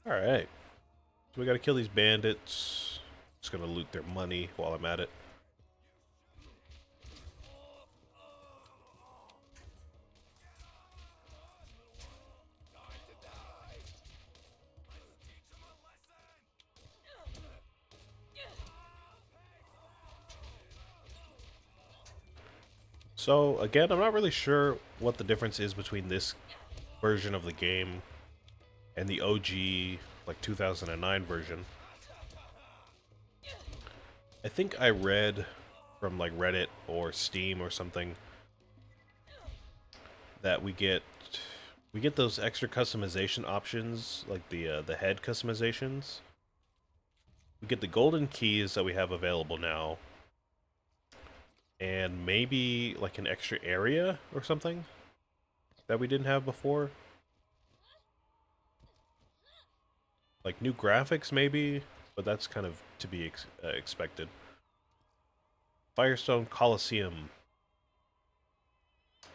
Alright. So we gotta kill these bandits. Just gonna loot their money while I'm at it. So, again, I'm not really sure what the difference is between this version of the game and the OG, like 2009 version. I think I read from like Reddit or Steam or something that we get those extra customization options, like the head customizations. We get the golden keys that we have available now, and maybe like an extra area or something that we didn't have before. Like new graphics, maybe, but that's kind of to be expected. Firestone Coliseum.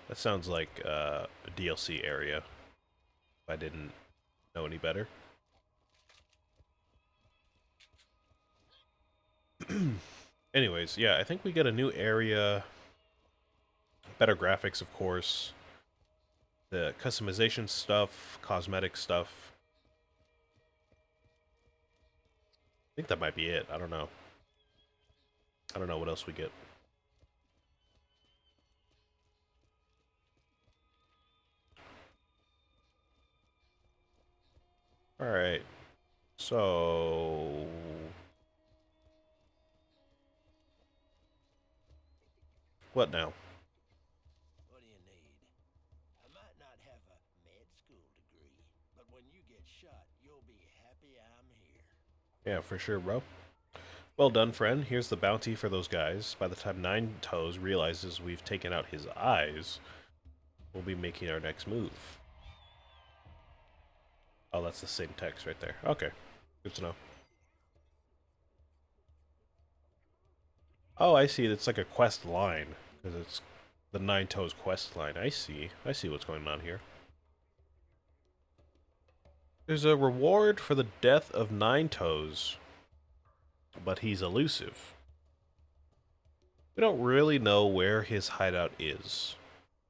That sounds like a DLC area. If I didn't know any better. Anyways, yeah, I think we get a new area. Better graphics, of course. The customization stuff, cosmetic stuff. I think that might be it. I don't know. I don't know what else we get. Alright. So... What now? What do you need? I might not have a med school degree, but when you get shot, you'll be happy I'm here. Yeah, for sure, bro. Well done, friend. Here's the bounty for those guys. By the time Nine Toes realizes we've taken out his eyes, we'll be making our next move. Oh, that's the same text right there. Okay. Good to know. Oh, I see. It's like a quest line. Because it's the Nine Toes quest line. I see. I see what's going on here. There's a reward for the death of Nine Toes, but he's elusive. We don't really know where his hideout is.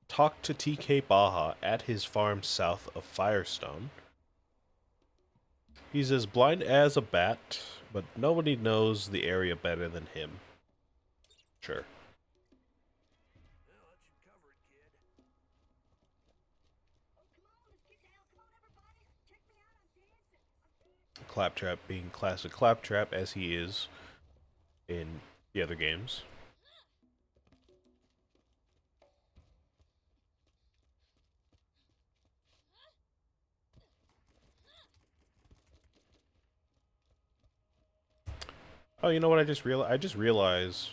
Talk to TK Baja at his farm south of Firestone. He's as blind as a bat, but nobody knows the area better than him. Sure. Well, that should cover it, kid. Claptrap being classic Claptrap as he is in the other games. Oh, you know what I just realized? I just realized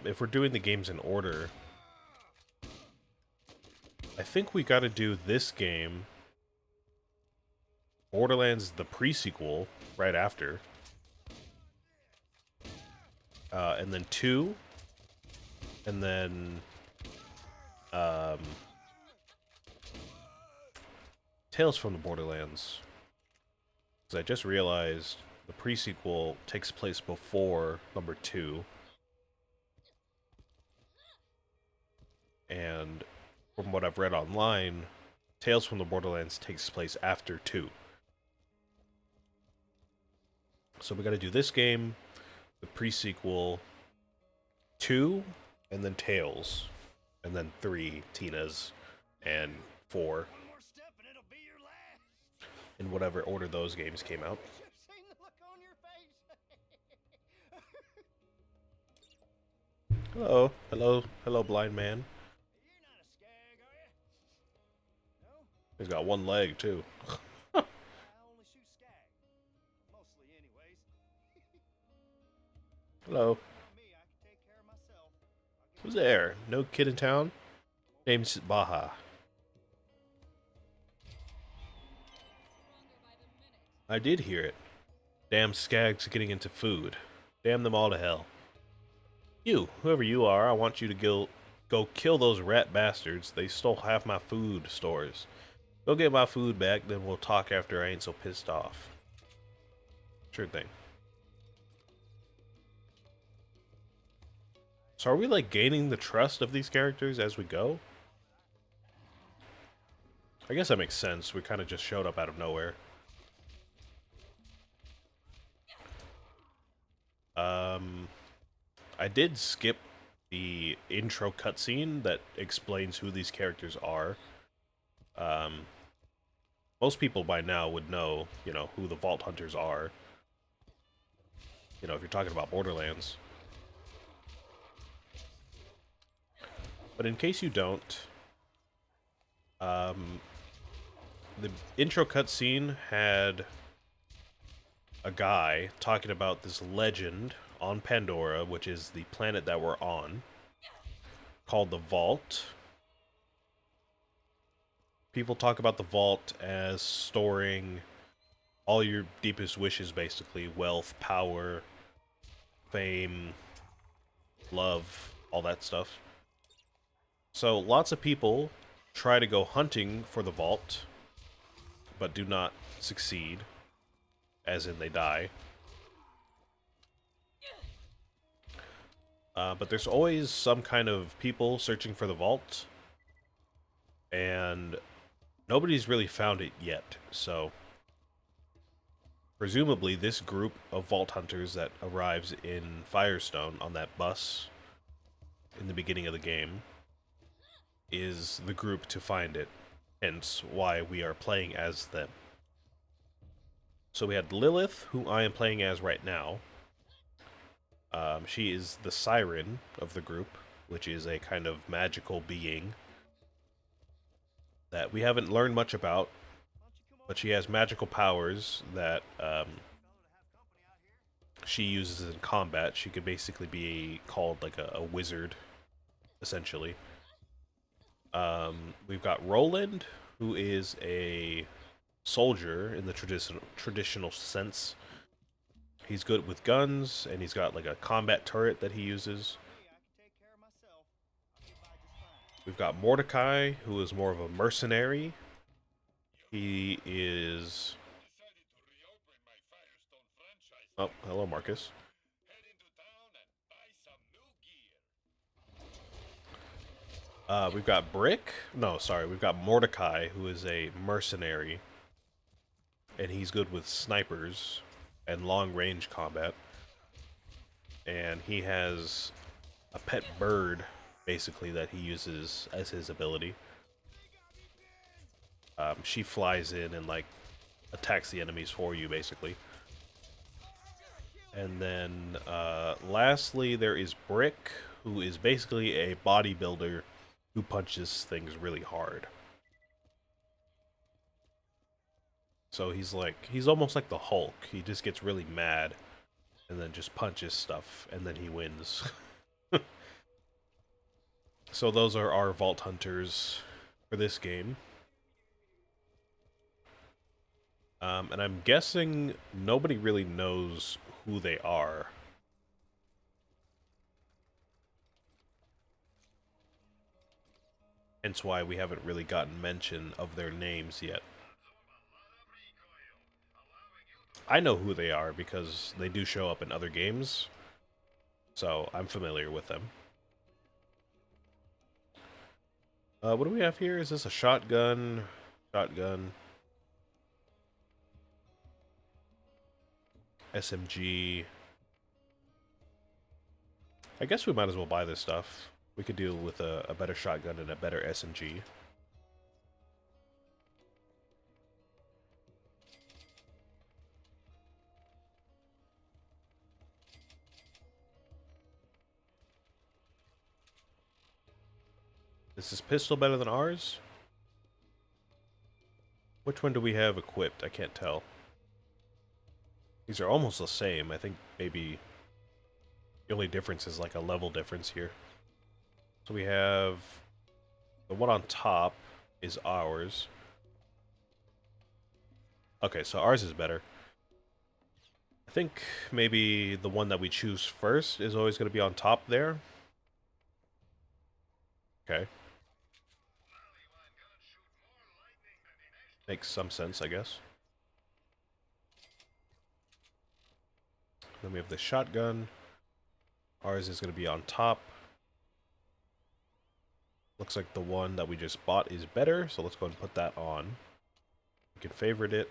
if we're doing the games in order, I think we got to do this game, Borderlands the pre-sequel, right after. And then 2, and then um, Tales from the Borderlands. Because I just realized the pre-sequel takes place before number 2, and from what I've read online, Tales from the Borderlands takes place after 2. So we got to do this game, the pre-sequel, 2, and then Tales, and then 3, Tina's, and 4, One more step and it'll be your last. in whatever order those games came out. You should have seen the look on your face. Hello, hello, hello, blind man. You're not a skag, are you? No? He's got one leg too. I only shoot skag. Mostly, anyways. Hello. Me, I can take care of myself. Who's there? No kid in town? Name's Baja. I did hear it. Damn skags getting into food. Damn them all to hell. You, whoever you are, I want you to go kill those rat bastards. They stole half my food stores. Go get my food back, then we'll talk after I ain't so pissed off. Sure thing. So are we, like, gaining the trust of these characters as we go? I guess that makes sense. We kind of just showed up out of nowhere. I did skip the intro cutscene that explains who these characters are. Um, Most people by now would know, who the Vault Hunters are. If you're talking about Borderlands. But in case you don't, the intro cutscene had a guy talking about this legend on Pandora, which is the planet that we're on, called the Vault. People talk about the Vault as storing all your deepest wishes, basically. Wealth, power, fame, love, all that stuff. So lots of people try to go hunting for the Vault, but do not succeed, as in they die. But there's always some kind of people searching for the Vault, and nobody's really found it yet, so presumably this group of Vault Hunters that arrives in Firestone on that bus in the beginning of the game is the group to find it, hence why we are playing as them. So we had Lilith, who I am playing as right now. She is the Siren of the group, which is a kind of magical being that we haven't learned much about, but she has magical powers that she uses in combat. She could basically be called like a wizard, essentially. We've got Roland, who is a soldier in the traditional sense. He's good with guns, and he's got like a combat turret that he uses. We've got Mordecai, who is more of a mercenary. He is... Oh, hello, Marcus. We've got Brick. No, sorry. We've got Mordecai, who is a mercenary. And he's good with snipers and long-range combat. And he has a pet bird, basically, that he uses as his ability. She flies in and, like, attacks the enemies for you, basically. And then, lastly, there is Brick, who is basically a bodybuilder who punches things really hard. So he's almost like the Hulk. He just gets really mad and then just punches stuff, and then he wins. So those are our Vault Hunters for this game. And I'm guessing nobody really knows who they are. Hence why we haven't really gotten mention of their names yet. I know who they are because they do show up in other games, so I'm familiar with them. What do we have here? Is this a shotgun? Shotgun. SMG. I guess we might as well buy this stuff. We could deal with a better shotgun and a better SMG. Is this pistol better than ours? Which one do we have equipped? I can't tell. These are almost the same. I think maybe the only difference is like a level difference here. So we have the one on top is ours. Okay, so ours is better. I think maybe the one that we choose first is always going to be on top there. Okay. Makes some sense, I guess. Then we have the shotgun. Ours is going to be on top. Looks like the one that we just bought is better, so let's go ahead and put that on. We can favorite it.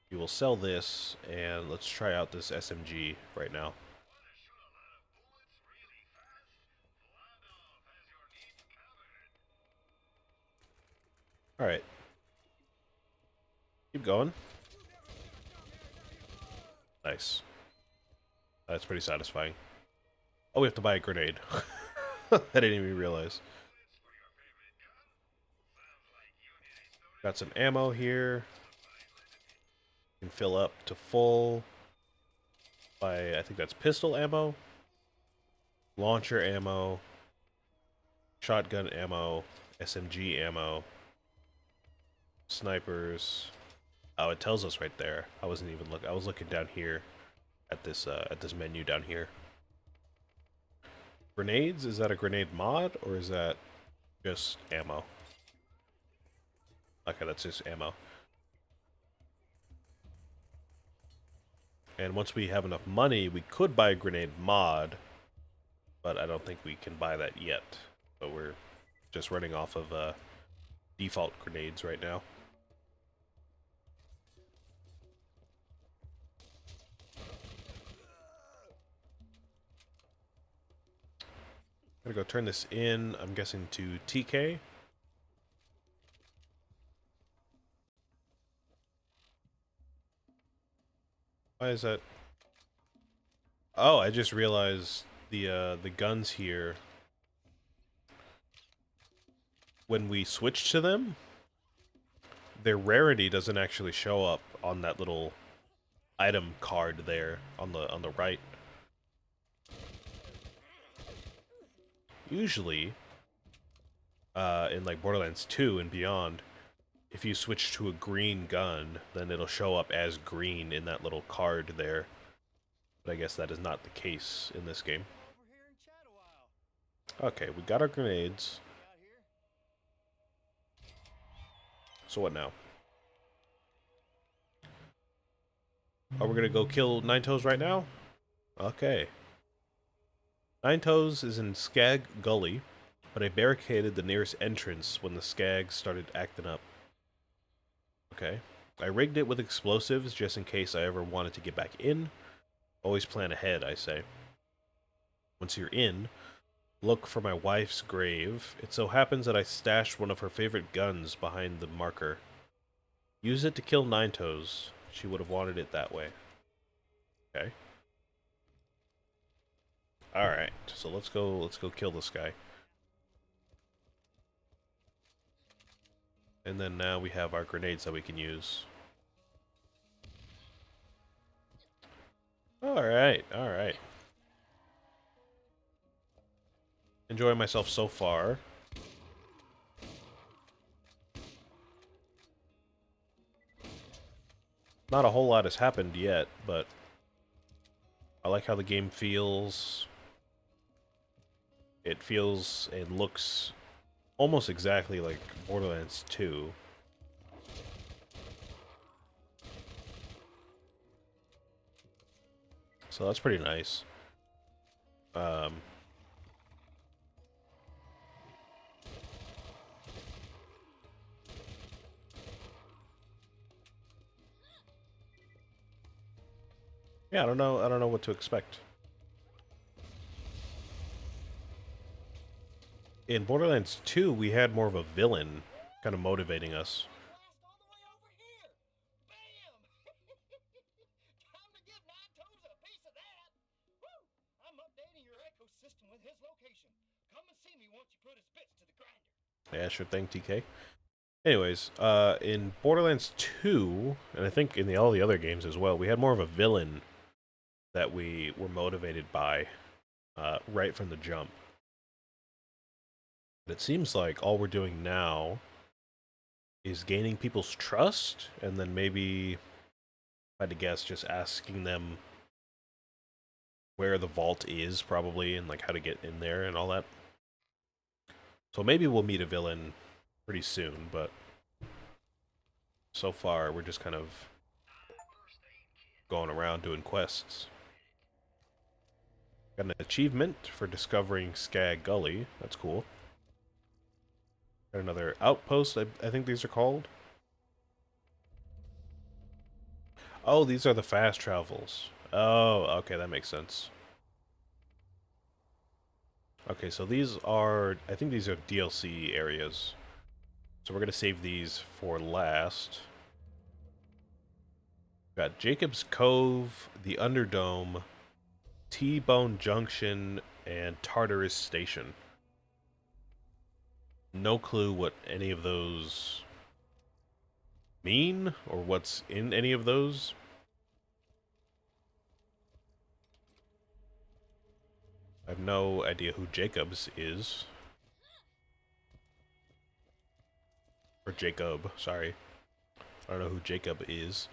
We will sell this, and let's try out this SMG right now. Alright. Keep going. Nice. That's pretty satisfying. Oh, we have to buy a grenade. I didn't even realize. Got some ammo here. Can fill up to full by, I think that's pistol ammo, launcher ammo, shotgun ammo, SMG ammo, snipers. Oh, it tells us right there. I wasn't even looking. I was looking down here at this menu down here. Grenades? Is that a grenade mod or is that just ammo? Okay, that's just ammo. And once we have enough money, we could buy a grenade mod, but I don't think we can buy that yet. But we're just running off of default grenades right now. I'm gonna go turn this in, I'm guessing to TK. Why is that? Oh, I just realized the guns here, when we switch to them, their rarity doesn't actually show up on that little item card there on the right. Usually, in like Borderlands 2 and beyond, if you switch to a green gun, then it'll show up as green in that little card there. But I guess that is not the case in this game. Okay, we got our grenades. So what now? Are we gonna go kill Nine Toes right now? Okay. Nine Toes is in Skag Gully, but I barricaded the nearest entrance when the Skags started acting up. Okay. I rigged it with explosives just in case I ever wanted to get back in. Always plan ahead, I say. Once you're in, look for my wife's grave. It so happens that I stashed one of her favorite guns behind the marker. Use it to kill Nine Toes. She would have wanted it that way. Okay. Alright, so let's go kill this guy. And then now we have our grenades that we can use. Alright, alright. Enjoying myself so far. Not a whole lot has happened yet, but I like how the game feels. It feels and looks almost exactly like Borderlands 2. So that's pretty nice. Yeah, I don't know what to expect. In Borderlands 2, we had more of a villain kind of motivating us. Yeah, sure thing, TK. Anyways, in Borderlands 2, and I think in all the other games as well, we had more of a villain that we were motivated by right from the jump. But it seems like all we're doing now is gaining people's trust, and then maybe, if I had to guess, just asking them where the vault is, probably, and like how to get in there and all that. So maybe we'll meet a villain pretty soon, but so far we're just kind of going around doing quests. Got an achievement for discovering Skag Gully. That's cool. Got another outpost, I think these are called. Oh, these are the fast travels. Oh, okay, that makes sense. Okay, so these are, I think these are DLC areas. So we're going to save these for last. Got Jacob's Cove, the Underdome, T-Bone Junction, and Tartarus Station. No clue what any of those mean or what's in any of those. I have no idea who Jacobs is. Or Jacob, sorry. I don't know who Jacob is.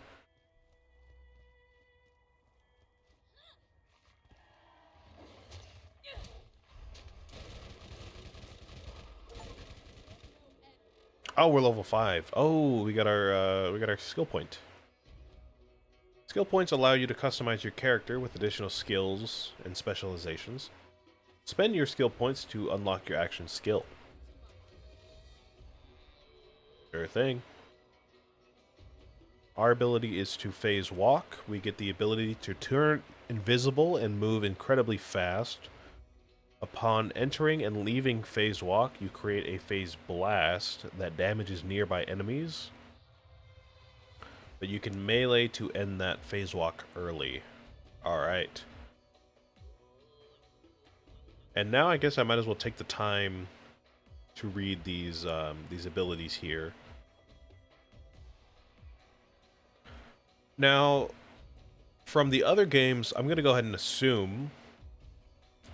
Oh, we're level 5. Oh, we got our skill point. Skill points allow you to customize your character with additional skills and specializations. Spend your skill points to unlock your action skill. Sure thing. Our ability is to phase walk. We get the ability to turn invisible and move incredibly fast. Upon entering and leaving phase walk, you create a phase blast that damages nearby enemies. But you can melee to end that phase walk early. Alright. And now I guess I might as well take the time to read these abilities here. Now, from the other games, I'm going to go ahead and assume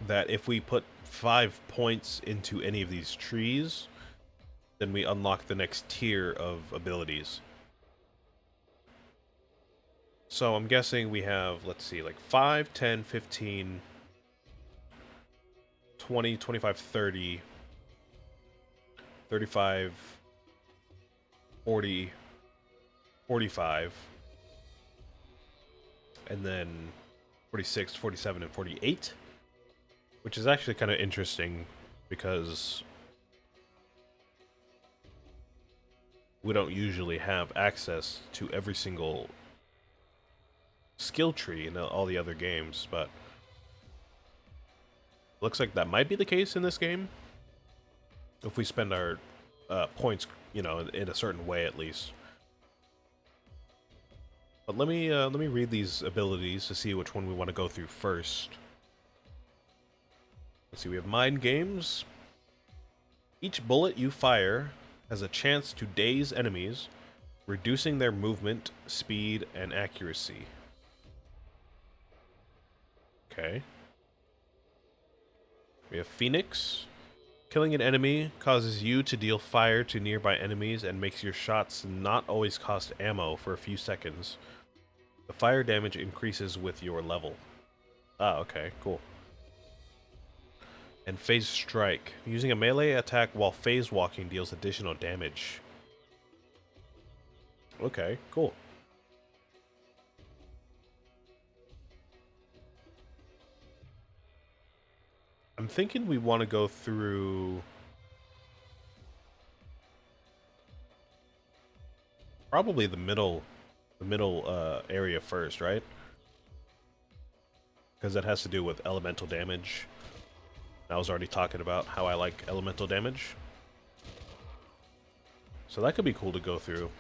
that if we put 5 points into any of these trees, then we unlock the next tier of abilities. So I'm guessing we have, let's see, like 5, 10, 15, 20, 25, 30, 35, 40, 45, and then 46, 47, and 48. Which is actually kind of interesting because we don't usually have access to every single skill tree in all the other games, but looks like that might be the case in this game. If we spend our points, you know, in a certain way at least. But let me read these abilities to see which one we want to go through first. Let's see, we have Mind Games. Each bullet you fire has a chance to daze enemies, reducing their movement, speed, and accuracy. Okay. We have Phoenix. Killing an enemy causes you to deal fire to nearby enemies and makes your shots not always cost ammo for a few seconds. The fire damage increases with your level. Ah, okay, cool. And Phase Strike. Using a melee attack while phase walking deals additional damage. Okay, cool. I'm thinking we want to go through probably the middle area first, right? Because that has to do with elemental damage. I was already talking about how I like elemental damage. So that could be cool to go through.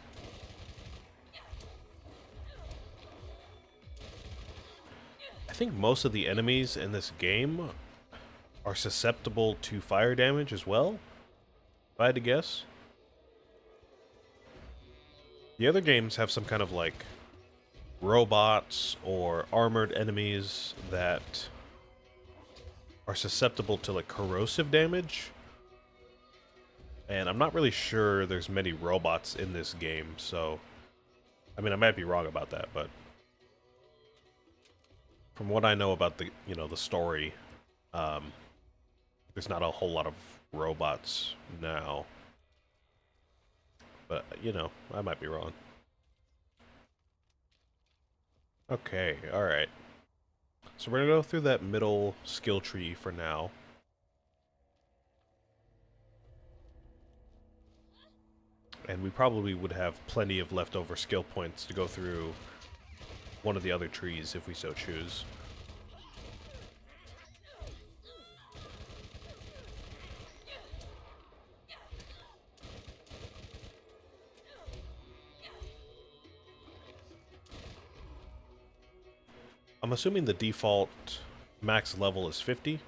I think most of the enemies in this game are susceptible to fire damage as well, if I had to guess. The other games have some kind of like robots or armored enemies that are susceptible to like corrosive damage. And I'm not really sure there's many robots in this game, so I mean I might be wrong about that, but from what I know about the the story, there's not a whole lot of robots now. But I might be wrong. Okay, alright. So we're gonna go through that middle skill tree for now. And we probably would have plenty of leftover skill points to go through one of the other trees if we so choose. I'm assuming the default max level is 50.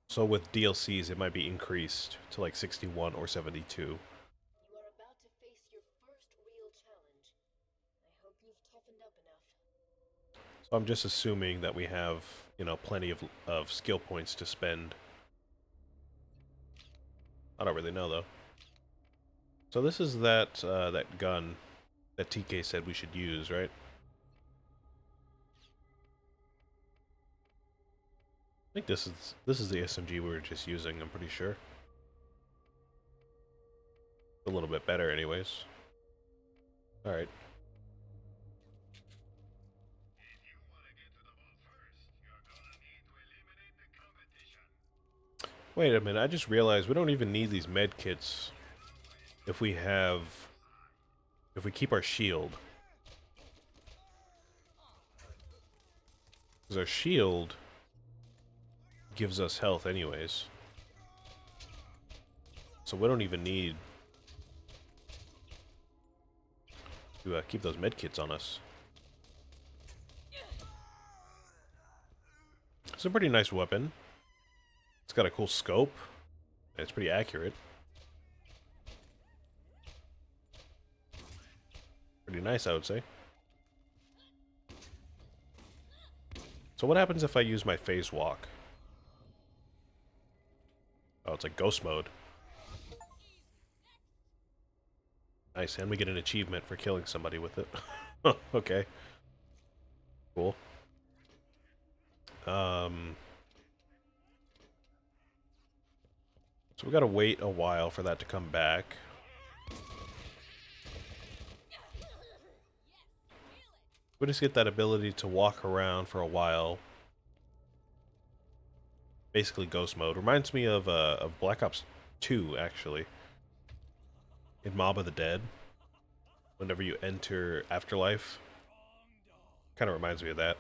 So with DLCs, it might be increased to like 61 or 72. You are about to face your first real challenge. I hope you've toughened up enough. So I'm just assuming that we have, you know, plenty of skill points to spend. I don't really know though. So this is that gun that TK said we should use, right? I think this is the SMG we were just using, I'm pretty sure. A little bit better anyways. Alright. Wait a minute, I just realized we don't even need these med kits if we keep our shield. Because our shield gives us health anyways. So we don't even need to keep those med kits on us. It's a pretty nice weapon. It's got a cool scope. And it's pretty accurate. Pretty nice, I would say. So what happens if I use my phase walk? Oh, it's like ghost mode. Nice, and we get an achievement for killing somebody with it. Okay. Cool. So we gotta wait a while for that to come back. We just get that ability to walk around for a while. Basically ghost mode. Reminds me of Black Ops 2, actually. In Mob of the Dead. Whenever you enter Afterlife. Kind of reminds me of that.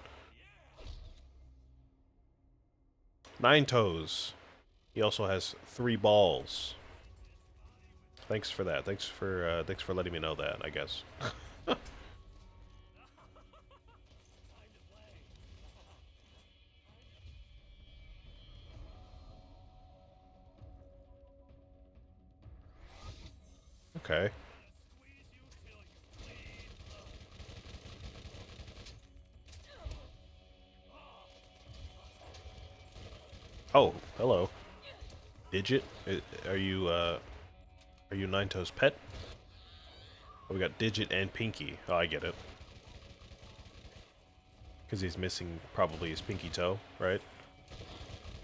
9 toes. He also has 3 balls. Thanks for that. Thanks for letting me know that, I guess. Okay. Oh, hello. Digit? Are you Nine Toes' pet? Oh, we got Digit and Pinky. Oh, I get it. Because he's missing probably his pinky toe, right?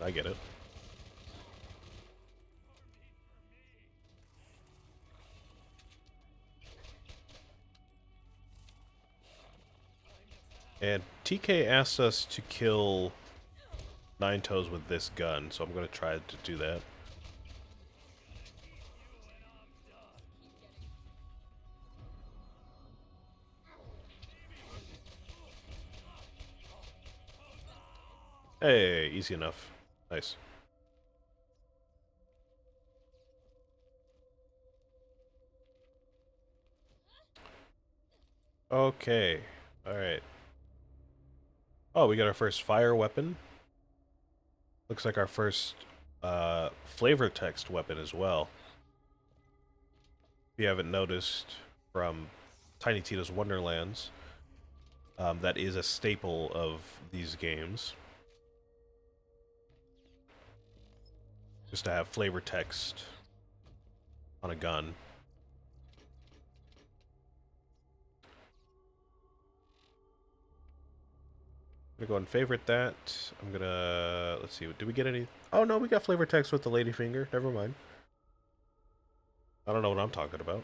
I get it. And TK asked us to kill Nine Toes with this gun, so I'm going to try to do that. Hey, easy enough. Nice. Okay. Alright. Oh, we got our first fire weapon. Looks like our first flavor text weapon as well. If you haven't noticed from Tiny Tito's Wonderlands, that is a staple of these games. Just to have flavor text on a gun. I'm gonna go and favorite that. I'm gonna... Let's see, did we get any... Oh no, we got flavor text with the ladyfinger. Never mind. I don't know what I'm talking about.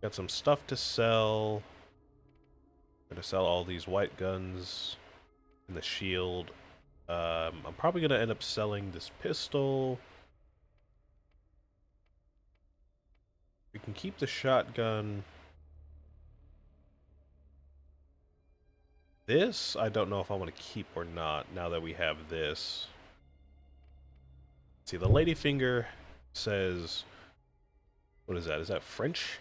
Got some stuff to sell. Gonna sell all these white guns and the shield. I'm probably gonna end up selling this pistol. We can keep the shotgun. This, I don't know if I want to keep or not now that we have this. See, the ladyfinger says, what is that? Is that French?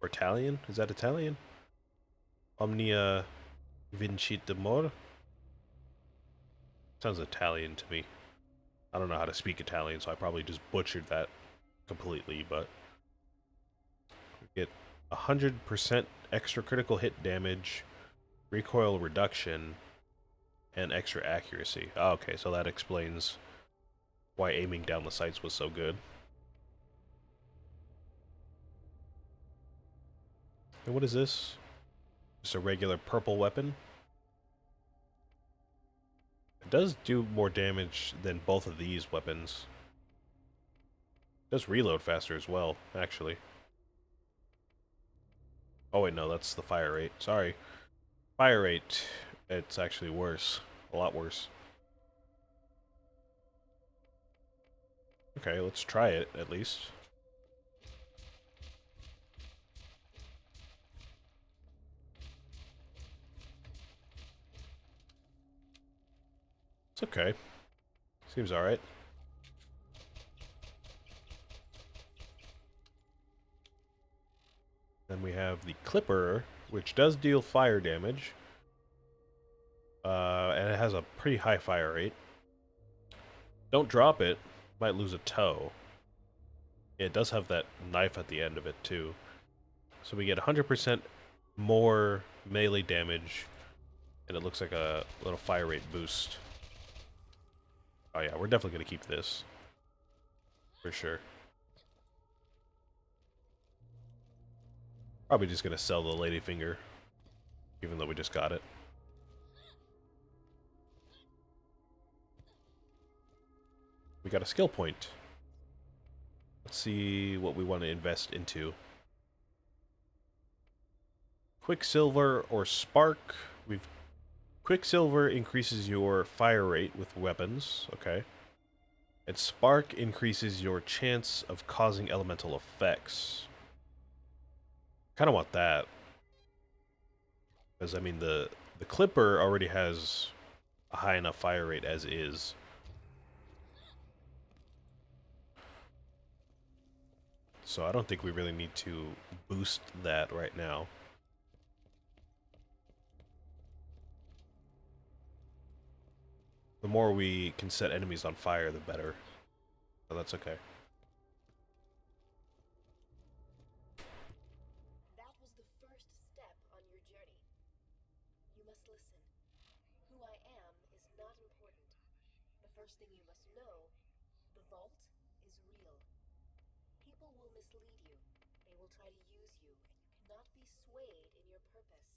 Or Italian? Is that Italian? Omnia vincit demor? Sounds Italian to me. I don't know how to speak Italian, so I probably just butchered that completely, but we get 100% extra critical hit damage, recoil reduction, and extra accuracy. Oh, okay, so that explains why aiming down the sights was so good. And what is this? Just a regular purple weapon. It does do more damage than both of these weapons. It does reload faster as well, actually. Oh wait, no, that's the fire rate. Sorry. Fire rate, it's actually worse. A lot worse. Okay, let's try it, at least. It's okay. Seems alright. Then we have the Clipper, which does deal fire damage. And it has a pretty high fire rate. Don't drop it. Might lose a toe. It does have that knife at the end of it, too. So we get 100% more melee damage, and it looks like a little fire rate boost. Oh yeah, we're definitely going to keep this. For sure. Probably just going to sell the ladyfinger, even though we just got it. We got a skill point. Let's see what we want to invest into. Quicksilver or Spark. Quicksilver increases your fire rate with weapons, okay. And Spark increases your chance of causing elemental effects. Kinda want that. Because, I mean, the Clipper already has a high enough fire rate as is. So I don't think we really need to boost that right now. The more we can set enemies on fire, the better. So that's okay. That was the first step on your journey. You must listen. Who I am is not important. The first thing you must know, the vault is real. People will mislead you. They will try to use you, and you cannot be swayed in your purpose.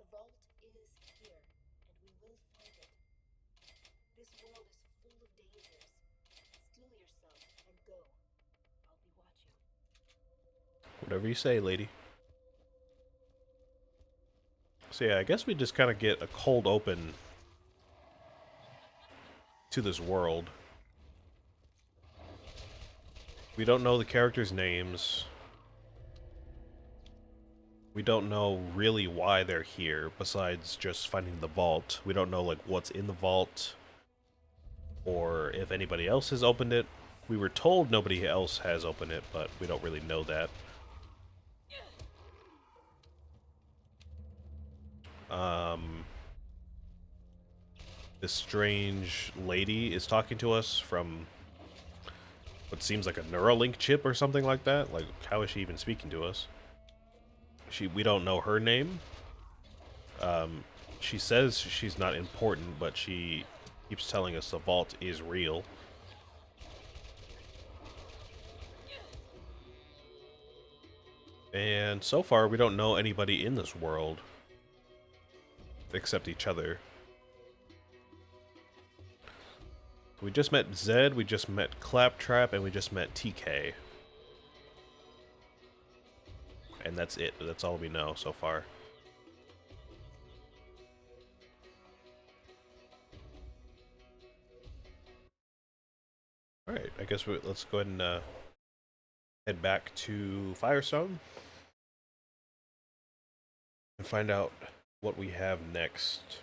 The vault is here, and we will find it. This world is full of dangers. Steel yourself and go. I'll be watching. Whatever you say, lady. So yeah, I guess we just kind of get a cold open to this world. We don't know the characters' names. We don't know really why they're here, besides just finding the vault. We don't know, like, what's in the vault, or if anybody else has opened it. We were told nobody else has opened it, but we don't really know that. This strange lady is talking to us from what seems like a Neuralink chip or something like that. Like, how is she even speaking to us? We don't know her name. She says she's not important, but she keeps telling us the vault is real. And so far, we don't know anybody in this world except each other. We just met Zed, we just met Claptrap, and we just met TK. and that's it. That's all we know so far. All right, I guess let's go ahead and head back to Firestone and find out what we have next.